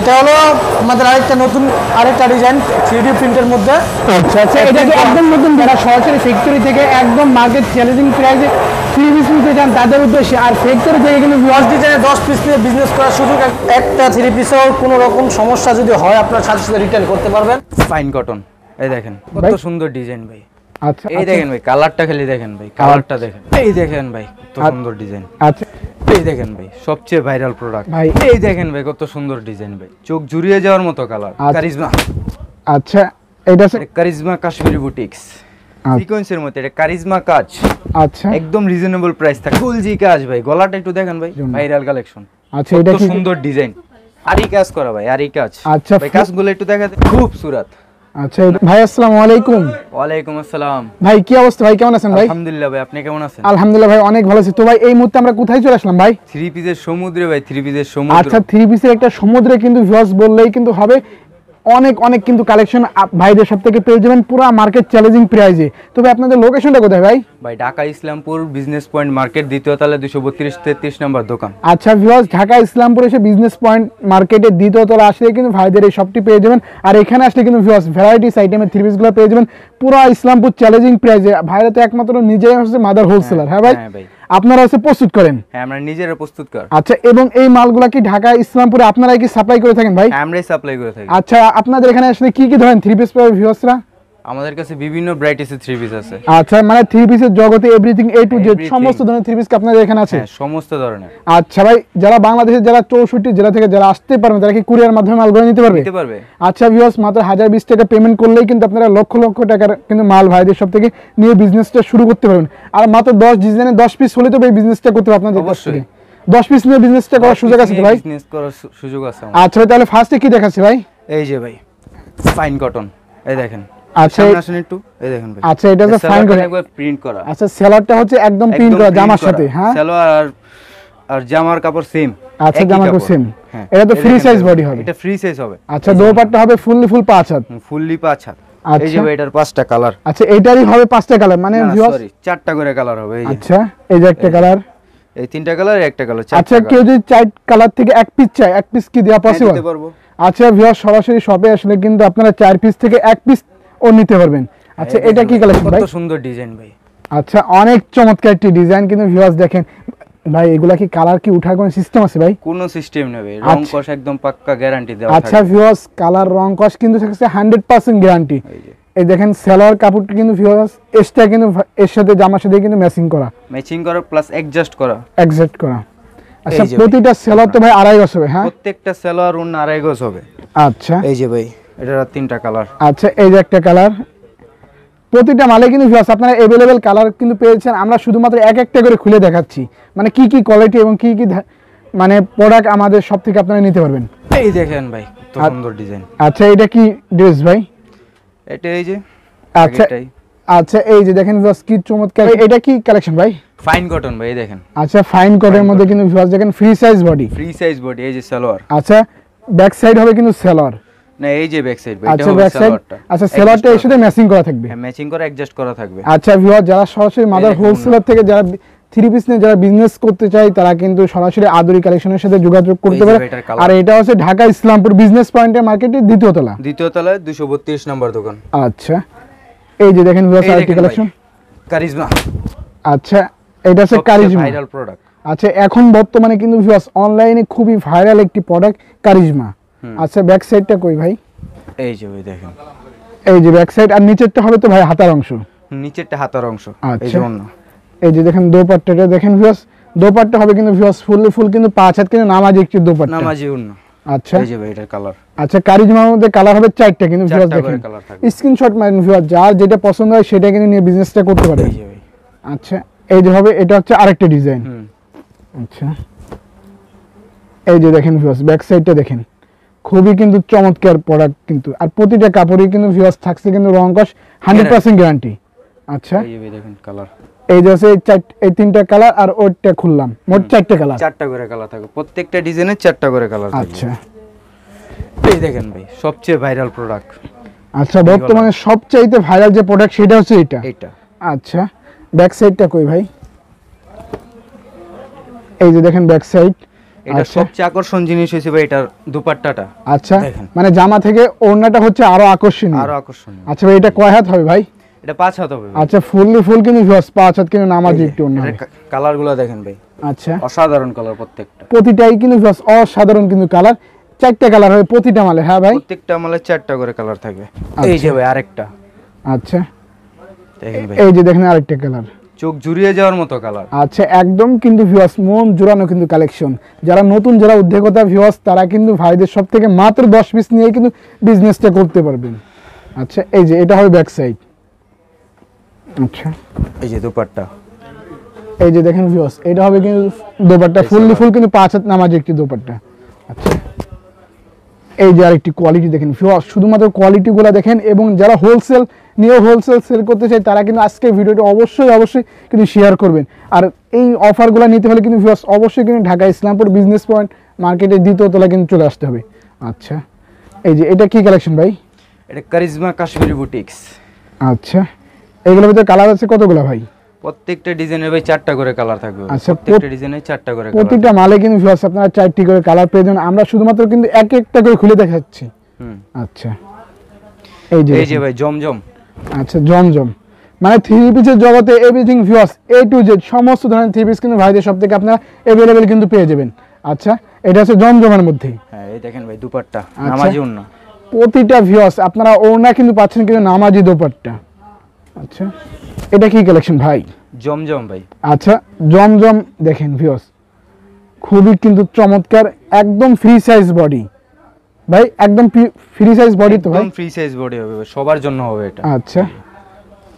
এটা হলো আমাদের আরেকটা ডিজাইন 3D প্রিন্টের মধ্যে। আচ্ছা আচ্ছা, এটা কি একদম নতুন, যারা সরাসরি ফ্যাক্টরি থেকে একদম মার্কেট চ্যালেঞ্জিং প্রাইসে 3 পিস নিতে চান তাদের উদ্দেশ্যে, আর ফ্যাক্টরি থেকে কিন্তু 10 ডিজাইনে 10 পিস নিয়ে বিজনেস করার সুযোগ। একটা 3 পিসেও কোনো রকম সমস্যা যদি হয় আপনার সাথে সাথে রিটার্ন করতে পারবেন। ফাইন কটন, এই দেখেন কত সুন্দর ডিজাইন ভাই। আচ্ছা এই দেখেন ভাই, কালারটা খালি দেখেন ভাই, কালারটা দেখেন। এই দেখেন ভাই কত সুন্দর ডিজাইন। আচ্ছা এই দেখেন ভাই, সবচেয়ে ভাইরাল প্রোডাক্ট ভাই। এই দেখেন ভাই কত সুন্দর ডিজাইন ভাই, চোখ জুড়িয়ে যাওয়ার মতো কালার। কারিজমা। আচ্ছা, এটা কারিজমা কাশ্মীরি বুটিক্স সিকোয়েন্সের মধ্যে, এটা কারিজমা কাজ। আচ্ছা, একদম রিজনেবল প্রাইস থাকে, ফুলজি কাজ ভাই। গলাটা একটু দেখেন ভাই, ভাইরাল কালেকশন। আচ্ছা, এটা কি সুন্দর ডিজাইন, আরি কাজ করা ভাই, আরি কাজ। আচ্ছা ভাই কাজগুলো একটু দেখাতে খুব সুরাত। আচ্ছা ভাই, আসসালামু আলাইকুম। ওয়ালাইকুম আসসালাম ভাই, কি অবস্থা ভাই, কেমন আছেন ভাই? আলহামদুলিল্লাহ ভাই, আপনি কেমন আছেন? আলহামদুলিল্লাহ ভাই, অনেক ভালো আছি। তো ভাই এই মুহূর্তে আমরা কোথায় চলে আসলাম ভাই? 3 পিসের সমুদ্রে ভাই, 3 পিসের সমুদ্র। আচ্ছা, 3 পিসের একটা সমুদ্রে কিন্তু ভিউয়ার্স বললেই কিন্তু হবে। অনেক অনেক কিন্তু কালেকশন ভাইদের সব থেকে পেয়ে যাবেন পুরো মার্কেট চ্যালেঞ্জিং প্রাইসে। তবে আপনাদের লোকেশনটা কোথায় ভাই? ভাই Dhaka Islampur business point market, দ্বিতীয় তলা 232-33 নম্বর দোকান। আচ্ছা ভিউয়ার্স, ঢাকা ইসলামপুর এসে বিজনেস পয়েন্ট মার্কেটের দ্বিতীয় তলা আসলে কিন্তু ভাইদের এই শপটি পেয়ে যাবেন। আর এখানে আসলে কিন্তু ভিউয়ার্স ভ্যারাইটিস আইটেমের 3 পিসগুলো পেয়ে যাবেন পুরো ইসলামপুর চ্যালেঞ্জিং প্রাইসে। ভাইরা তো একমাত্র নিজেই হচ্ছে মাদার হোলসেলার। হ্যাঁ ভাই, আপনারা হচ্ছে প্রস্তুত করেন? হ্যাঁ, আমরা নিজেরা প্রস্তুত করি। আচ্ছা, এবং এই মালগুলা কি ঢাকা ইসলামপুরে আপনারাই কি সাপ্লাই করে থাকেন ভাই? হ্যাঁ, আমরাই সাপ্লাই করে থাকি। আচ্ছা, আপনাদের এখানে আসলে কি কি ধরেন 3 পিস পাবে ভিউয়ার্সরা? আমাদের কাছে বিভিন্ন ভ্যারাইটিসের 3 পিস আছে। আচ্ছা, মানে 3 পিসের জগতে এভরিথিং এ টু জেড সমস্ত ধরনের 3 পিস কি আপনাদের এখানে আছে? হ্যাঁ, সমস্ত ধরনের। আচ্ছা ভাই, যারা বাংলাদেশের যারা 64 জেলা থেকে যারা আসতে পারবেন তারা কি কুরিয়ার মাধ্যমে মালগুলো নিতে পারবে? নিতে পারবে। আচ্ছা ভিউয়ার্স, মাত্র 1020 টাকা পেমেন্ট করলেই কিন্তু আপনারা লক্ষ লক্ষ টাকার কিন্তু মাল ভাইদের সব থেকে নিয়ে বিজনেসটা শুরু করতে পারবেন। আর মাত্র 10 ডিজাইনে 10 পিস হলে তো এই বিজনেসটা করতে পারবেন আপনাদের কাছ থেকে। 10 পিস নিয়ে বিজনেসটা করার সুযোগ আছে ভাই? বিজনেস করার সুযোগ আছে। আচ্ছা ভাই, তাহলে ফার্স্টে কি দেখাচ্ছি ভাই? এই যে ভাই ফাইন কটন, এই দেখেন। আচ্ছা, আসেন একটু, এই দেখেন ভাই। আচ্ছা, এটা তো ফাইন কটন, একবার প্রিন্ট করা। আচ্ছা, সেলারটা হচ্ছে একদম প্রিন্ট করা জামার সাথে। হ্যাঁ, সেলোয়ার আর জামার কাপড় সেম। আচ্ছা, জামার কাপড় সেম। এটা তো ফ্রি সাইজ বডি হবে। এটা ফ্রি সাইজ হবে। আচ্ছা, দোপাট্টা হবে ফুল 5 হাত। ফুললি 5 হাত। এই যে ভাই, এটার 5টা কালার। আচ্ছা, এটারই হবে 5টা কালার, মানে ভিউয়ার্স সরি 4টা করে কালার হবে। এই যে আচ্ছা, এই যে একটা কালার, এই 3টা কালার, একটা কালার। আচ্ছা, কেউ যদি 4 কালার থেকে এক পিস চায়, এক পিস কি দেওয়া পসিবল? দিতে পারবো। আচ্ছা ভিউয়ার্স, সরাসরি শপে আসলে কিন্তু আপনারা 4 পিস থেকে এক পিস ও নিতে পারবেন। আচ্ছা, এটা কি কালেকশন ভাই? কত সুন্দর ডিজাইন ভাই। আচ্ছা, অনেক চমৎকার একটি ডিজাইন কিন্তু ভিউয়ার্স দেখেন ভাই। এগুলা কি কালার কি উঠার কোনো সিস্টেম আছে ভাই? কোনো সিস্টেম নেই, রং কষ একদম পাক্কা গ্যারান্টি দেওয়া থাকে। আচ্ছা ভিউয়ার্স, কালার রং কষ কিন্তু থাকছে 100% গ্যারান্টি। এই দেখেন সেলোয়ার কাপড়টা কিন্তু ভিউয়ার্স এক্সট্রা কিন্তু এর সাথে জামার সাথে কিন্তু ম্যাচিং করা প্লাস অ্যাডজাস্ট করা। আচ্ছা, প্রতিটা সেলোয়ার তো ভাই 2.5 গজ হবে? হ্যাঁ, প্রত্যেকটা সেলোয়ার 2.5 গজ হবে। আচ্ছা, এই যে ভাই, এটার 3টা কালার। আচ্ছা, এই যে একটা কালার। প্রতিটা মালে কিন্তু ভিউয়ার্স আপনারা अवेलेबल কালার কিন্তু পেয়েছেন। আমরা শুধুমাত্র এক একটা করে খুলে দেখাচ্ছি, মানে কি কি কোয়ালিটি এবং কি কি মানে প্রোডাক্ট আমাদের সব থেকে আপনারা নিতে পারবেন। এই দেখেন ভাই কত সুন্দর ডিজাইন। আচ্ছা, এটা কি ড্রেস ভাই? এটা এই যে। আচ্ছা, আচ্ছা, এই যে দেখেন ভিউয়ার্স কি চমৎকার। এটা কি কালেকশন ভাই? ফাইন কটন ভাই, দেখেন। আচ্ছা, ফাইন কটনের মধ্যে কিন্তু ভিউয়ার্স দেখেন ফ্রি সাইজ বডি। এই যে সালোয়ার। আচ্ছা, ব্যাক সাইড হবে কিন্তু সেলোয়ার। না, এই যে ব্যাক সাইড ভাই, এটা হবে সালোয়ারটা। আচ্ছা, সেলোয়ারটা এর সাথে ম্যাচিং করা থাকবে। হ্যাঁ, ম্যাচিং করে অ্যাডজাস্ট করা থাকবে। আচ্ছা ভিউয়ার্স, যারা সরাসরি মাদার হোলসেলার থেকে যারা 3 পিস নিয়ে যারা বিজনেস করতে চায় তারা কিন্তু সরাসরি আদরি কালেকশনের সাথে যোগাযোগ করতে পারে। আর এটা হচ্ছে ঢাকা ইসলামপুর বিজনেস পয়েন্টের মার্কেটের দ্বিতীয় তলায় 232 নম্বর দোকান। আচ্ছা, এই যে দেখেন ভিউয়ার্স আইটি কালেকশন কারিজমা। আচ্ছা, এটা হচ্ছে কারিজমা ভাইরাল প্রোডাক্ট। আচ্ছা, এখন বর্তমানে কিন্তু ভিউয়ার্স অনলাইনে খুবই ভাইরাল একটি প্রোডাক্ট কারিজমা। আচ্ছা, ব্যাক সাইডটা কই ভাই? এই যে ভাই দেখেন, এই যে ব্যাক সাইড। আর নিচেরটা হবে তো ভাই হাতার অংশ। নিচেরটা হাতার অংশ। এই যে অন্য, এই যে দেখেন দোপাট্টাটা দেখেন ভিউয়ার্স। দোপাট্টা হবে কিন্তু ভিউয়ার্স ফুল কিন্তু 5 হাত কিন্তু নামাজি একটি দোপাট্টা। নামাজি ওন্না। আচ্ছা, এই যে ভাই এটার কালার। আচ্ছা, কারিজমার মধ্যে কালার হবে 4টা কিন্তু ভিউয়ার্স দেখেন। স্ক্রিনশট মারেন ভিউয়ার্স, যার যেটা পছন্দ হয় সেটা কিন্তু নিয়ে বিজনেসটা করতে পারে। এই যে ভাই। আচ্ছা, এই যে হবে, এটা হচ্ছে আরেকটা ডিজাইন। আচ্ছা, এই যে দেখেন ভিউয়ার্স ব্যাক সাইডটা দেখেন, খুবই কিন্তু চমৎকার প্রোডাক্ট কিন্তু। আর প্রতিটা কাপড়ই কিন্তু ভিউয়ার্স থাকছে কিন্তু রং কষ 100% গ্যারান্টি। আচ্ছা, এই যে দেখেন কালার। এই যে আছে এই 3টা কালার আর ওইটা খুললাম, মোট 4টা কালার। 4টা করে কালার থাকে, প্রত্যেকটা ডিজাইনে 4টা করে কালার থাকে। আচ্ছা, এই দেখেন ভাই সবচেয়ে ভাইরাল প্রোডাক্ট। আচ্ছা, বর্তমানে সবচেয়ে ভাইরাল যে প্রোডাক্ট সেটা হচ্ছে এটা। আচ্ছা, ব্যাক সাইডটা কই ভাই? এই যে দেখেন ব্যাক সাইড। এটা আচ্ছা। সবচেয়ে আকর্ষণ জিনিস হয়েছে ভাই এটার দুপাট্টাটা। আচ্ছা দেখেন। মানে জামা থেকে ওড়নাটা হচ্ছে আরো আকর্ষণীয়। আরো আকর্ষণীয়। আচ্ছা ভাই এটা কয় হাত হবে ভাই? এটা 5 হাত হবে ভাই। আচ্ছা ফুল কিন্তু ভিউয়ার্স 5 হাত কিন্তু নামাজি একটু ওড়না হবে। কালার গুলো দেখেন ভাই, আচ্ছা অসাধারণ কালার প্রত্যেকটা। প্রতিটাই কিন্তু ভিউয়ার্স অসাধারণ কিন্তু কালার, 4টা কালার হবে প্রতিটা মালে। হ্যাঁ ভাই প্রত্যেকটা মালে 4টা করে কালার থাকবে। এই যে ভাই আরেকটা আচ্ছা দেখেন ভাই, এই যে দেখেন আরেকটা কালার। চোখ জুড়িয়ে যাওয়ার মতো কালার। আচ্ছা একদম কিন্তু ভিউয়ার্স মন জোড়ানো কিন্তু কালেকশন। যারা নতুন যারা উদ্যোক্তা ভিউয়ার্স তারা কিন্তু ভাইদের সব থেকে মাত্র 10 পিস নিয়ে কিন্তু বিজনেসটা করতে পারবেন। আচ্ছা এই যে এটা হবে ব্যাক সাইড। আচ্ছা এই যে দুপাট্টা, এই যে দেখেন ভিউয়ার্স এটা হবে কিন্তু দোপাট্টা ফুল কিন্তু 5 হাত নামাজি একটি দোপাট্টা। আচ্ছা এই যে আরেকটি কোয়ালিটি দেখেন ভিউয়ার্স, শুধুমাত্র কোয়ালিটিগুলো দেখেন। এবং যারা হোলসেল সেল করতে চায় তারা কিন্তু আজকে ভিডিওটি অবশ্যই কিন্তু শেয়ার করবেন। আর এই অফারগুলো নিতে হলে কিন্তু ভিউয়ার্স অবশ্যই কিন্তু ঢাকা ইসলামপুর বিজনেস পয়েন্ট মার্কেটের 2য় তলা কিন্তু চলে আসতে হবে। আচ্ছা এই যে এটা কি কালেকশন ভাই? এটা কারিজমা কাশ্মীরি বুটিক্স। আচ্ছা এগুলোর ভিতরে কালার আছে কতগুলো ভাই? প্রত্যেকটা ডিজাইনের ভাই 4টা করে কালার থাকবে। আচ্ছা, প্রত্যেকটা ডিজাইনে 4টা করে কালার। প্রতিটা মালে কিন্তু ভিউয়ার্স আপনারা 4টি করে কালার পেয়ে যাবেন। আমরা শুধুমাত্র কিন্তু একটা করে খুলে দেখাচ্ছি। আচ্ছা এই যে ভাই জমজম। আচ্ছা জমজম মানে 3 পিসের জগতে everything viewers A to Z সমস্ত ধরনের 3 পিস কিন্তু ভাইদের সব থেকে আপনারা अवेलेबल কিন্তু পেয়ে যাবেন। আচ্ছা এটা হচ্ছে জমজমের মধ্যে। হ্যাঁ এই দেখেন ভাই দুপাট্টা নামাজি ওড়না। প্রতিটা ভিউয়ার্স আপনারা ওড়না কিন্তু পাচ্ছেন কিন্তু নামাজি দোপাট্টা। আচ্ছা এটা কি কালেকশন ভাই? জমজম ভাই। আচ্ছা জমজম দেখেন ভিউয়ার্স খুবই কিন্তু চমৎকার, একদম ফ্রি সাইজ বডি ভাই, একদম ফ্রি সাইজ বডি তো ভাই? একদম ফ্রি সাইজ বডি হবে ভাই, সবার জন্য হবে এটা। আচ্ছা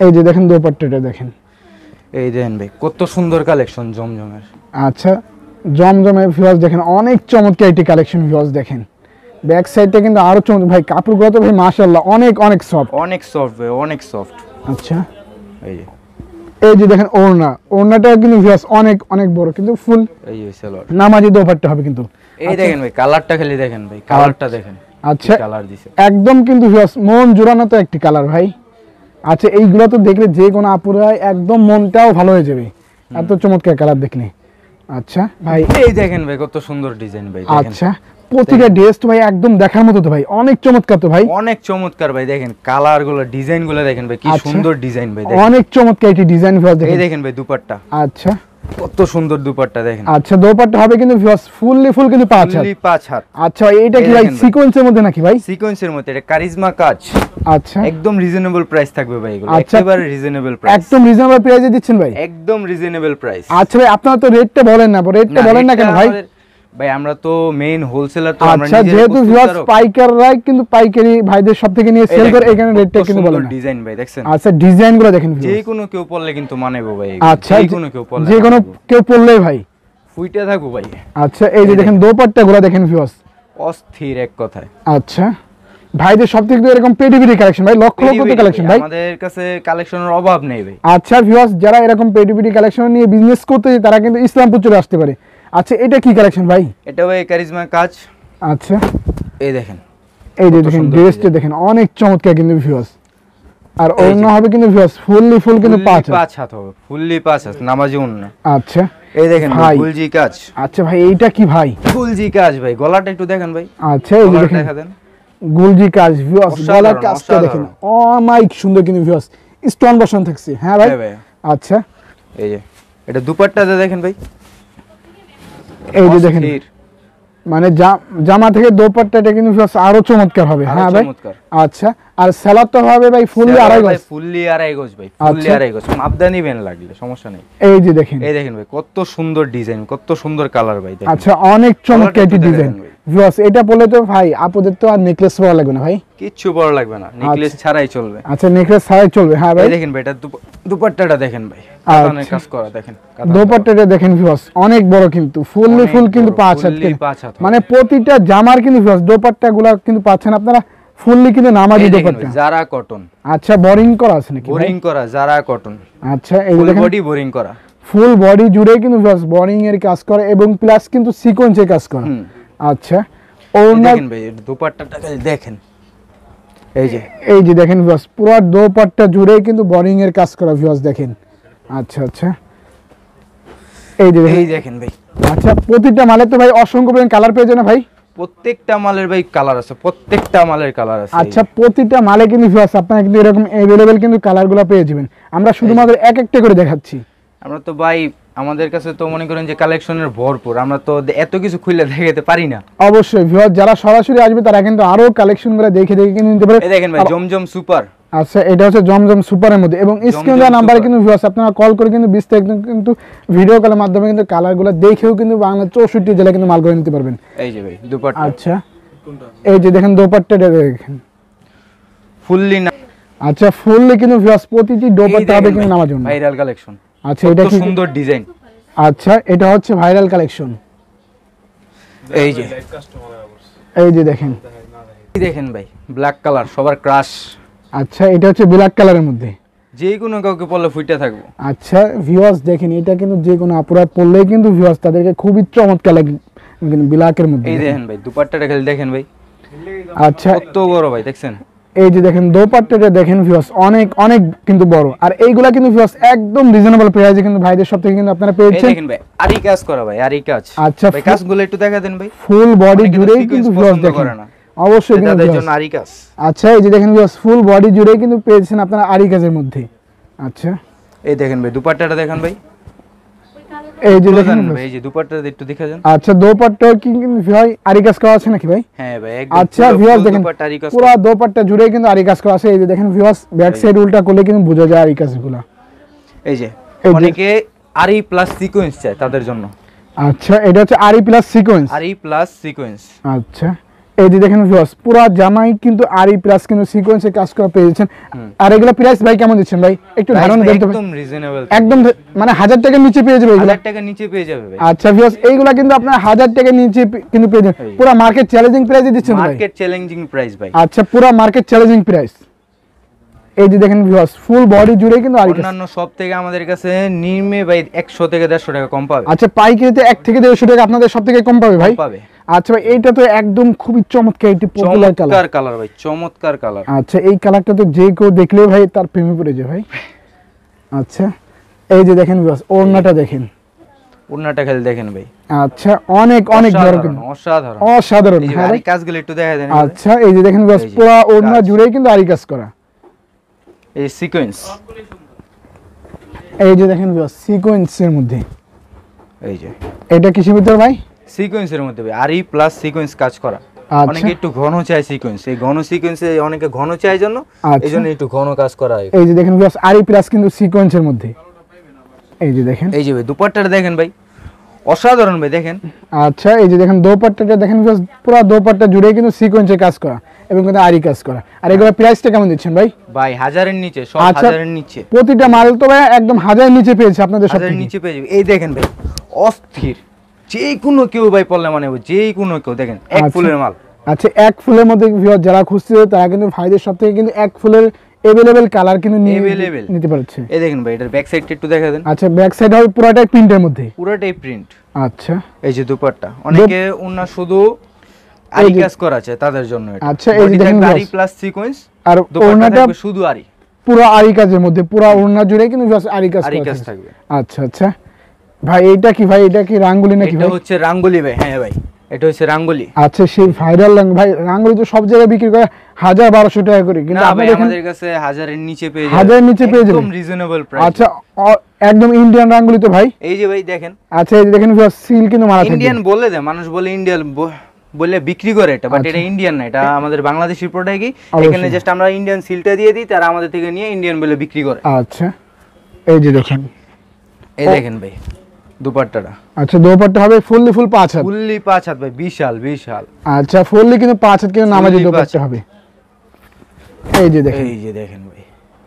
এই যে দেখেন দোপাট্টাটা দেখেন। এই দেখেন ভাই কত সুন্দর কালেকশন জমজমের। আচ্ছা জমজমের ভিউয়ার্স দেখেন অনেক চমৎকার একটি কালেকশন ভিউয়ার্স দেখেন। ব্যাক সাইডটা কিন্তু আরো চমৎকার ভাই, কাপড়গুলো তো ভাই মাশাআল্লাহ অনেক সফট। অনেক সফট ভাই, অনেক সফট। আচ্ছা এই যে দেখেন ওড়নাটা কিন্তু ভিউয়ার্স অনেক বড় কিন্তু ফুল এই যে সালোয়ার নামাজি দোপাট্টা হবে কিন্তু। এই দেখেন ভাই কালারটা খালি দেখেন ভাই, কালারটা দেখেন। আচ্ছা কালার দিছে একদম কিন্তু ভিউয়ার্স মন জোড়ানো তো একটি কালার ভাই। আচ্ছা এইগুলো তো দেখলে যে কোনো আপুরাই একদম মনটাও ভালো হয়ে যাবে, এত চমৎকার কালার দেখলে। আচ্ছা ভাই এই দেখেন ভাই কত সুন্দর ডিজাইন ভাই। আচ্ছা প্রতিটা ড্রেস তো ভাই একদম দেখার মতো তো ভাই, অনেক চমৎকার তো ভাই, অনেক চমৎকার ভাই। দেখেন কালার গুলো, ডিজাইন গুলো দেখেন ভাই, কি সুন্দর ডিজাইন ভাই। অনেক চমৎকার একটি ডিজাইন ভিউয়ার্স দেখেন। এই দেখেন ভাই দুপাট্টা। আচ্ছা কত সুন্দর দুপাট্টা দেখেন। আচ্ছা দোপাট্টা হবে কিন্তু ভিউয়ার্স ফুল কিন্তু 5 হাত। 5 হাত। আচ্ছা এটা কি ভাই সিকোয়েন্সের মধ্যে নাকি ভাই? সিকোয়েন্সের মধ্যে, এটা কারিজমা কাজ। আচ্ছা একদম রিজনেবল প্রাইস থাকবে ভাই এগুলো, আচ্ছা, একেবারে রিজনেবল প্রাইস। একদম রিজনেবল প্রাইসে দিচ্ছেন ভাই? একদম রিজনেবল প্রাইস। আচ্ছা ভাই আপনারা তো রেটটা বলেন না, রেটটা বলেন না কেন ভাই? ভাই আমরা তো মেইন হোলসেলার, তো আমরা আচ্ছা যেহেতু ভিউয়ার্স পাইকাররাই কিন্তু পাইকারি ভাইদের সব থেকে নিয়ে সেল করে, এখানে রেটটা কিন্তু বলেন না। ডিজাইন ভাই দেখছেন? আচ্ছা ডিজাইনগুলো দেখেন যে ভিউয়ার্স, কোনো কেউ পরলে কিন্তু মানাবো ভাই। আচ্ছা যে কোনো কেউ পরলে, যে কোনো কেউ পরলেই ভাই ফুইটা থাকবো ভাই। আচ্ছা এই যে দেখেন দোপাট্টাগুলো দেখেন ভিউয়ার্স, অস্থির এক কথায়। আচ্ছা ভাইদের সব থেকে এরকম পেডিপিডি কালেকশন ভাই, লক্ষ কালেকশন ভাই, আমাদের কাছে কালেকশনের অভাব নেই ভাই। আচ্ছা ভিউয়ার্স যারা এরকম পেডিপিডি কালেকশন নিয়ে বিজনেস করতে চায় তারা কিন্তু ইসলামপুর চলে আসতে পারে। আচ্ছা এটা কি কালেকশন ভাই? এটা ভাই কারিজমা কাজ। আচ্ছা এই দেখেন, এই যে দেখেন ড্রেসটা দেখেন অনেক চমৎকার কিন্তু ভিউয়ার্স। আর অন্য হবে কিন্তু ভিউয়ার্স ফুল কিন্তু 5 হাত হবে, ফুললি 5 হাত নামাজি ওন্না। আচ্ছা এই দেখেন ভাই গুলজি কাজ। আচ্ছা ভাই এইটা কি ভাই? গুলজি কাজ ভাই, গলাটা একটু দেখেন ভাই। আচ্ছা এই যে দেখেন দেখা দেন, গুলজি কাজ ভিউয়ার্স, গলার কাজটা দেখেন অনেক সুন্দর কিন্তু ভিউয়ার্স, স্টোন বসানো থাকছে। হ্যাঁ ভাই আচ্ছা এই যে এটা দুপাট্টাতে দেখেন ভাই, এই যে দেখেন মানে জামা থেকে দোপাট্টাটা কিন্তু আরো চমৎকার হবে। হ্যাঁ ভাই আচ্ছা আর সালোয়ারটা হবে ভাই ফুললি আড়াই গজ। ফুললি আড়াই গজ ভাই, ফুললি আড়াই গজ, মাপদানি বেন লাগলে সমস্যা নেই। এই যে দেখেন, এই দেখেন ভাই কত সুন্দর ডিজাইন, কত সুন্দর কালার ভাই দেখেন। আচ্ছা অনেক চমৎকার একটি ডিজাইন ভিউয়ার্স। এটা বলে তো ভাই আপুদের তো আর নেকলেস পরা লাগবে না ভাই, কিচ্ছু পরা লাগবে না, নেকলেস ছাড়াই চলবে। আচ্ছা নেকলেস ছাড়াই চলবে। হ্যাঁ ভাই দেখেন ভাই এটা দুপাট্টাটা দেখেন ভাই, কাতানের কাজ করা দেখেন। দোপাট্টাটা দেখেন ভিউয়ার্স অনেক বড় কিন্তু ফুল কিন্তু 5 হাত, মানে প্রতিটা জামার কিন্তু ভিউয়ার্স দোপাট্টাগুলো কিন্তু পাচ্ছেন আপনারা ফুললি কিন্তু নামাজি দোপাট্টা, জারা কটন। আচ্ছা বোরিং করা আছে নাকি? বোরিং করা জারা কটন। আচ্ছা এই দেখেন বডি বোরিং করা, ফুল বডি জুড়ে কিন্তু ভিউয়ার্স বোরিং এর কাজ করে এবং প্লাস কিন্তু সিকোয়েন্সের কাজ করা। আচ্ছা দেখেন ভাই দোপাট্টাটা দেখেন, এই যে দেখেন ভিউয়ার্স পুরো দোপাট্টা জুড়ে কিন্তু বোরিং এর কাজ করা ভিউয়ার্স দেখেন। আচ্ছা আচ্ছা এই যে এই দেখেন ভাই, আচ্ছা প্রতিটা মালে তো ভাই অসংখ্য পরিমাণ কালার পেয়ে যাবে না ভাই? প্রত্যেকটা মালের ভাই কালার আছে, প্রত্যেকটা মালের কালার আছে। আচ্ছা প্রতিটা মালে কিন্তু ভিউয়ার্স আপনারা কিন্তু এরকম अवेलेबल কিন্তু কালারগুলো পেয়ে যাবেন। আমরা শুধুমাত্র এক একটা করে দেখাচ্ছি। আমরা তো ভাই আমাদের কাছে তো মনে করেন যে কালেকশনের ভরপুর, আমরা তো এত কিছু খুলে দেখাতে পারি না। অবশ্যই ভিউয়ার্স যারা সরাসরি আসবে তারা কিন্তু আরো কালেকশনগুলো দেখে দেখে কিন্তু নিতে পারে। এই দেখেন ভাই জমজম সুপার। আচ্ছা এটা হচ্ছে জমজম সুপারের মধ্যে, এবং স্ক্রিনে দেওয়া নাম্বারে কিন্তু ভিউয়ার্স আপনারা কল করে কিন্তু বিস্তারিত কিন্তু ভিডিও কলের মাধ্যমে কিন্তু কালারগুলো দেখেও কিন্তু বাংলা 64 জেলায় কিন্তু মালগুলো নিতে পারবেন। এই যে ভাই দুপাট্টা। আচ্ছা এই যে দেখেন দোপাট্টাটা দেখেন ফুললি না। আচ্ছা ফুললি কিন্তু ভিউয়ার্স প্রতিটি দোপাট্টা হবে কিন্তু নামার জন্য ভাইরাল কালেকশন। আচ্ছা এটা কি সুন্দর ডিজাইন। আচ্ছা এটা হচ্ছে ভাইরাল কালেকশন। এই যে দেখেন এই দেখেন ভাই ব্ল্যাক কালার সবার ক্রাশ। আচ্ছা এটা হচ্ছে ব্ল্যাক কালারের মধ্যে, যে কোনো কাউকে পরলে ফুটে থাকবো। আচ্ছা ভিউয়ার্স দেখেন এটা কিন্তু যে কোনো আপুরা পরলেই কিন্তু ভিউয়ার্স তাদেরকে খুবই চমৎকার লাগে কিন্তু ব্ল্যাকের মধ্যে। এই দেখেন ভাই দুপাট্টাটা খালি দেখেন ভাই, আচ্ছা কত বড় ভাই দেখছেন। এই যে দেখেন দোপাট্টাটা দেখেন ভিউয়ার্স অনেক অনেক কিন্তু বড়, আর এইগুলা কিন্তু ভিউয়ার্স একদম রিজনেবল প্রাইসে কিন্তু ভাইদের সব থেকে কিন্তু আপনারা পেয়েছেন। এই দেখেন ভাই আরি কাজ করা ভাই, আরি কাজ। আচ্ছা ভাই কাজগুলো একটু দেখা দেন ভাই। ফুল বডি জুড়েই কিন্তু ভিউয়ার্স দেখেন অবশ্যই কিন্তু তাদের জন্য আরি কাজ। আচ্ছা এই যে দেখেন ভিউয়ার্স ফুল বডি জুড়েই কিন্তু পেয়েছেন আপনারা আরি কাজের মধ্যে। আচ্ছা এই দেখেন ভাই দুপাট্টাটা দেখেন ভাই, এই যে দেখেন ভাই এই যে দুপাট্টাটা একটু দেখা যান। আচ্ছা দোপাট্টা কি কিন্তু ভাই আরি কাজ করা আছে নাকি ভাই? হ্যাঁ ভাই একদম। আচ্ছা ভিউয়ার্স দেখেন পুরো দোপাট্টা জুড়ে কিন্তু আরি কাজ করা আছে। এই যে দেখেন ভিউয়ার্স ব্যাক সাইড উল্টা করলে কিন্তু বোঝা যায় আরি কাজগুলো। এই যে অনেকে আরি প্লাস সিকোয়েন্স চায় তাদের জন্য। আচ্ছা এটা হচ্ছে আরি প্লাস সিকোয়েন্স। আরি প্লাস সিকোয়েন্স। আচ্ছা এই যে দেখেন ভিউয়ার্স পুরো জামাই কিন্তু আরি প্লাস কিন্তু সিকোয়েন্সে কাজ করা পেয়েছেন। আর এগুলো প্রাইস ভাই কেমন দিচ্ছেন ভাই একটু ধারণা দেন তো। একদম রিজনেবল, একদম মানে 1000 টাকার নিচে পেয়ে যাবে এগুলো। 1000 টাকার নিচে পেয়ে যাবে ভাই। আচ্ছা ভিউয়ার্স এইগুলা কিন্তু আপনারা 1000 টাকার নিচে কিন্তু পেয়ে যাবেন। পুরো মার্কেট চ্যালেঞ্জিং প্রাইসে দিচ্ছেন ভাই। মার্কেট চ্যালেঞ্জিং প্রাইস ভাই। আচ্ছা পুরো মার্কেট চ্যালেঞ্জিং প্রাইস। এই যে দেখেন ভিউয়ার্স ফুল বডি জুড়ে কিন্তু আরি কাজ। অন্যান্য সব থেকে আমাদের কাছে নিম্নে ভাই 100 থেকে 150 টাকা কম পাবে। আচ্ছা পাইকারিতে 1 থেকে 150 টাকা আপনাদের সব থেকে কম পাবে ভাই। পাবে। আচ্ছা ভাই এইটা তো একদম খুবই চমৎকার একটি পপুলার কালার। চমৎকার কালার ভাই, চমৎকার কালার। আচ্ছা এই কালারটা তো যে কেউ দেখলেই ভাই তার প্রেমে পড়ে যায় ভাই। আচ্ছা এই যে দেখেন ভিউয়ার্স ওড়নাটা দেখেন, ওড়নাটা খালি দেখেন ভাই। আচ্ছা অনেক অনেক বড় কিন্তু অসাধারণ অসাধারণ। এই যে হ্যাঁ আরি কাজগুলো একটু দেখা দেন। আচ্ছা এই যে দেখেন ভিউয়ার্স পুরো ওড়না জুড়েই কিন্তু আরি কাজ করা। এই সিকোয়েন্স, এই যে দেখেন ভিউয়ার্স সিকোয়েন্সের মধ্যে। এই যে এটা কিসের ভিতর ভাই? সিকোয়েন্সের মধ্যে ভাই আরি প্লাস সিকোয়েন্স কাজ করা। অনেকে একটু ঘন চায় সিকোয়েন্স, এই ঘন সিকোয়েন্সে অনেকে ঘন চায় জন্য এইজন্য একটু ঘন কাজ করা হয়। এই যে দেখেন ভিউয়ার্স আরি প্লাস কিন্তু সিকোয়েন্সের মধ্যে। এই যে দেখেন এই যে ভাই দুপাট্টাটা দেখেন ভাই অসাধারণ ভাই দেখেন। আচ্ছা এই যে দেখেন দোপাট্টাটা দেখেন ভিউয়ার্স পুরো দোপাট্টা জুড়ে কিন্তু সিকোয়েন্সে কাজ করা এবং কিন্তু আরি কাজ করা। আর এগুলোর প্রাইসটা কেমন দিচ্ছেন ভাই? ভাই 1000 এর নিচে, সব আচ্ছা, 1000 এর নিচে। প্রতিটা মাল তো ভাই একদম 1000 এর নিচে পেয়েছে আপনাদের সব 1000 এর থেকে। নিচে পেয়ে যাবে। এই দেখেন ভাই অস্থির, যে কোনো কেউ ভাই পড়লে মানে যে কোনো কেউ দেখেন এক ফুলের মাল। আচ্ছা এক ফুলের মধ্যে ভিউয়ার যারা খুঁজছে তারা কিন্তু ভাইদের সব থেকে কিন্তু এক ফুলের अवेलेबल কালার কিন্তু নিতে পারছে। এই দেখেন ভাই এটার ব্যাক সাইডটা একটু দেখা দেন। আচ্ছা ব্যাক সাইড হবে পুরোটাই প্রিন্টের মধ্যে, পুরোটাই প্রিন্ট। আচ্ছা এই যে দুপাট্টা অনেকে ওন্না শুধু আরি কাজ করা আছে তাদের জন্য এটা। আচ্ছা এই যে দেখেন আরি প্লাস সিকোয়েন্স আর ওড়নাটা শুধু আরি, পুরো আরি কাজের মধ্যে পুরো ওড়না জুড়ে কিন্তু আরি কাজ থাকবে। আচ্ছা আচ্ছা ভাই এইটা কি ভাই? এটা কি রাঙ্গুলি নাকি ভাই? এটা হচ্ছে রাঙ্গুলি ভাই। হ্যাঁ ভাই এটা হচ্ছে রাঙ্গুলি। আচ্ছা সেই ভাইরাল ভাই রাঙ্গুলি তো সব জায়গায় বিক্রি করে 1000-1200 টাকা করে, কিন্তু আপনি আমাদের কাছে 1000 এর নিচে পেয়ে যাবেন। 1000 এর নিচে পেয়ে যাবেন একদম রিজনেবল প্রাইস। আচ্ছা একদম ইন্ডিয়ান রাঙ্গুলি তো ভাই। এই যে ভাই দেখেন। আচ্ছা এই যে দেখেন সিল কিন্তু মারা থাকে। ইন্ডিয়ান বলে দেয় মানুষ, বলে ইন্ডিয়ান বলে বিক্রি করে এটা, বাট এটা ইন্ডিয়ান না, এটা আমাদের বাংলাদেশি প্রোডাক্টই। এখানে জাস্ট আমরা ইন্ডিয়ান সিলটা দিয়ে দিই, তারা আমাদের থেকে নিয়ে ইন্ডিয়ান বলে বিক্রি করে। আচ্ছা এই যে দেখেন, এই দেখেন ভাই দুপাট্টাটা। আচ্ছা দোপাট্টা হবে ফুললি ফুল 5 হাত, ফুললি 5 হাত ভাই, বিশাল বিশাল। আচ্ছা ফুললি কিন্তু 5 হাত কিন্তু নামাজি দোপাট্টা হবে। এই যে দেখেন, এই যে দেখেন ভাই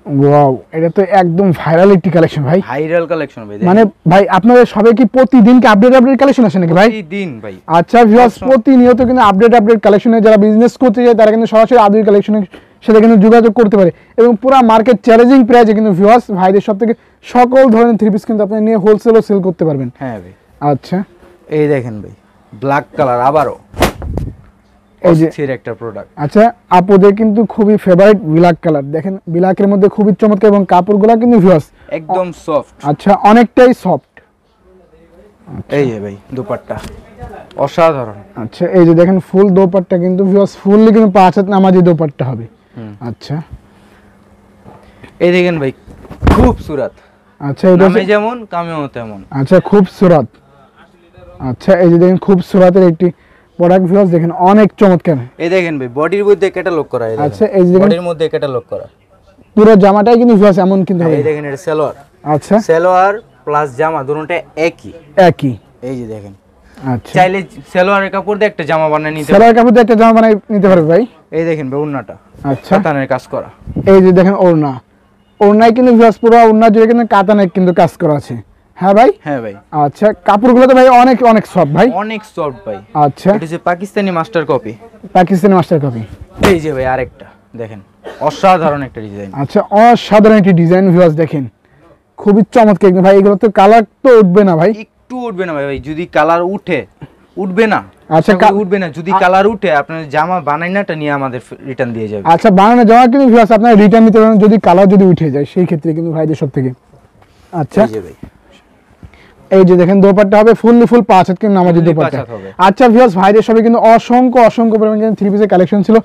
ওয়াও এটা তো একদম ভাইরাল একটি কালেকশন ভাই। ভাইরাল কালেকশন ভাই। মানে ভাই আপনাদের সবে কি প্রতিদিন কি আপডেট কালেকশন আসে নাকি ভাই? প্রতিদিন ভাই। আচ্ছা ভিউয়ার্স প্রতিনিয়ত কিন্তু আপডেট কালেকশনে যারা বিজনেস করতে যায় তারা কিন্তু সরাসরি আদুরি কালেকশনের সাথে কিন্তু যোগাযোগ করতে পারে এবং পুরো মার্কেট চ্যালেঞ্জিং প্রাইসে কিন্তু ভিউয়ার্স ভাইদের সব থেকে সকল ধরনের থ্রি পিস কিন্তু আপনি নিয়ে হোলসেলও সেল করতে পারবেন। হ্যাঁ ভাই। আচ্ছা এই দেখেন ভাই ব্ল্যাক কালার আবারও এই যে একটা প্রোডাক্ট। আচ্ছা আপুদের কিন্তু খুবই ফেভারিট ব্ল্যাক কালার, দেখেন ব্ল্যাকের মধ্যে খুবই চমৎকার এবং কাপড়গুলো কিন্তু ভিউয়ার্স একদম সফট। আচ্ছা অনেকটাই সফট। এই যে ভাই দোপাট্টা অসাধারণ। আচ্ছা এই যে দেখেন ফুল দোপাট্টা কিন্তু ভিউয়ার্স ফুললি কিন্তু 5 হাত নামাজি দোপাট্টা হবে। আচ্ছা এই দেখেন ভাই খুব সুরাত, আচ্ছা এটা নামে যেমন কামেও তেমন। আচ্ছা খুব সুরাত। আচ্ছা এই যে দেখেন খুব সুরাতের একটি প্রোডাক্ট ভিউয়ার্স দেখেন অনেক চমৎকার। এই দেখেন ভাই বডির মধ্যে ক্যাটালগ করা, এই আচ্ছা, দেখেন এই যে দেখেন- বডির মধ্যে ক্যাটালগ করা, পুরো জামাটাই কিন্তু ভিউয়ার্স এমন কিন্তু হবে। এই দেখেন এটা সালোয়ার, আচ্ছা সালোয়ার প্লাস জামা দুটোটা একই। একই। এই যে দেখেন আচ্ছা চাইলে সালোয়ারের কাপড় দিয়ে একটা জামা বানিয়ে নিতে সেলার কাপড় দিয়ে একটা জামা বানাই নিতে পারবে ভাই। এই দেখেন ভাই ওড়নাটা আচ্ছা কাতানের কাজ করা। এই যে দেখেন ওড়না, ওড়নায় কিন্তু ভিউয়ার্স পুরো ওড়না জুড়ে কিন্তু কাতানে কিন্তু কাজ করা আছে। হ্যাঁ ভাই। হ্যাঁ ভাই আচ্ছা কাপড়গুলো তো ভাই অনেক অনেক সফট ভাই। অনেক সফট ভাই। আচ্ছা এটা হচ্ছে Pakistani master copy. Pakistani master copy. এই যে ভাই আরেকটা দেখেন অসাধারণ একটা ডিজাইন। আচ্ছা অসাধারণ একটি ডিজাইন ভিউয়ার্স দেখেন খুবই চমৎকার একদম ভাই। এগুলো তো কালার তো উঠবে না ভাই? একটু উঠবে না ভাই, যদি কালার উঠবে না। আচ্ছা, আশা করি উঠবে না, যদি কালার উঠে আপনার জামা বানাইনাটা নিয়ে আমাদের রিটার্ন দিয়ে যাবে। আচ্ছা বানানো জামা কিন্তু ভিউয়ার্স আপনারা রিটার্ন নিতে পারেন যদি কালার যদি উঠে যায়, সেই ক্ষেত্রে কিন্তু ভাইদের সব থেকে। আচ্ছা এই যে ভাই এই যে দেখেন দোপাট্টা হবে ফুল 5 হাত কিন্তু নামাজি Fully দোপাট্টা। 5 হাত হবে। আচ্ছা ভিউয়ার্স ভাইদের সবে কিন্তু অসংখ্য পরিমাণে কিন্তু থ্রি পিসের কালেকশন ছিল।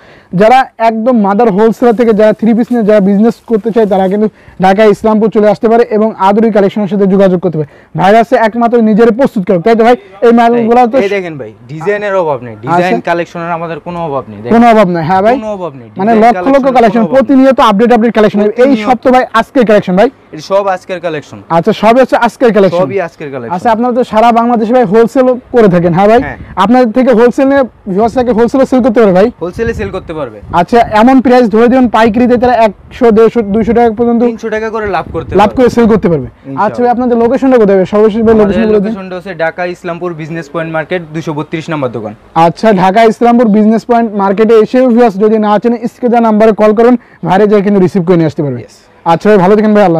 যারা একদম মাদার হোলসেলার থেকে যারা থ্রি পিস নিয়ে যারা বিজনেস করতে চায় তারা কিন্তু ঢাকা ইসলামপুর চলে আসতে পারে এবং আদুরি কালেকশনের সাথে যোগাযোগ করতে পারে। ভাইরা আছে একমাত্র নিজের প্রস্তুত করে, তাই তো ভাই? এই মালগুলো তো এই দেখেন ভাই ডিজাইনের অভাব নেই, ডিজাইন কালেকশনের আমাদের কোনো অভাব নেই। দেখেন, কোনো অভাব নাই। হ্যাঁ ভাই কোনো অভাব নেই, মানে design লক্ষ collection কালেকশন কোনো অভাব নেই। প্রতিনিয়ত আপডেট কালেকশন। এই প্রতিনিয়ত। সপ্তাহ ভাই আজকের কালেকশন ভাই? এটা সব আজকের কালেকশন, আচ্ছা সবই হচ্ছে আজকের কালেকশন। সবই আজকের কালেকশন। আচ্ছা আপনারা তো সারা বাংলাদেশে ভাই হোলসেল করে থাকেন। হ্যাঁ ভাই হ্যাঁ। আপনাদের থেকে হোলসেল নিয়ে ভিউয়ার্সকে হোলসেলে সেল করতে পারে ভাই? হোলসেলে সেল করতে পারবে, আচ্ছা এমন প্রাইস ধরে দিবেন পাইকারিতে তারা 100 150 200 টাকা পর্যন্ত 300 টাকা করে লাভ করতে লাভ পারবে। করে সেল করতে পারবে। আচ্ছা ভাই আপনাদের লোকেশনটা কোথায় ভাই? সর্বশেষ ভাই লোকেশন বলে দিন। লোকেশনটা হচ্ছে Dhaka Islampur business point market 232 নম্বর দোকান। আচ্ছা ঢাকা ইসলামপুর বিজনেস পয়েন্ট মার্কেটে এসে ভিউয়ার্স যদি না আছেন স্ক্রিনে দেওয়া নম্বরে কল করুন, ভাইরে যায় কিন্তু রিসিভ করে নিয়ে আসতে পারবে। আচ্ছা ভাই ভালো থাকেন ভাই, আল্লাহ হাফেজ।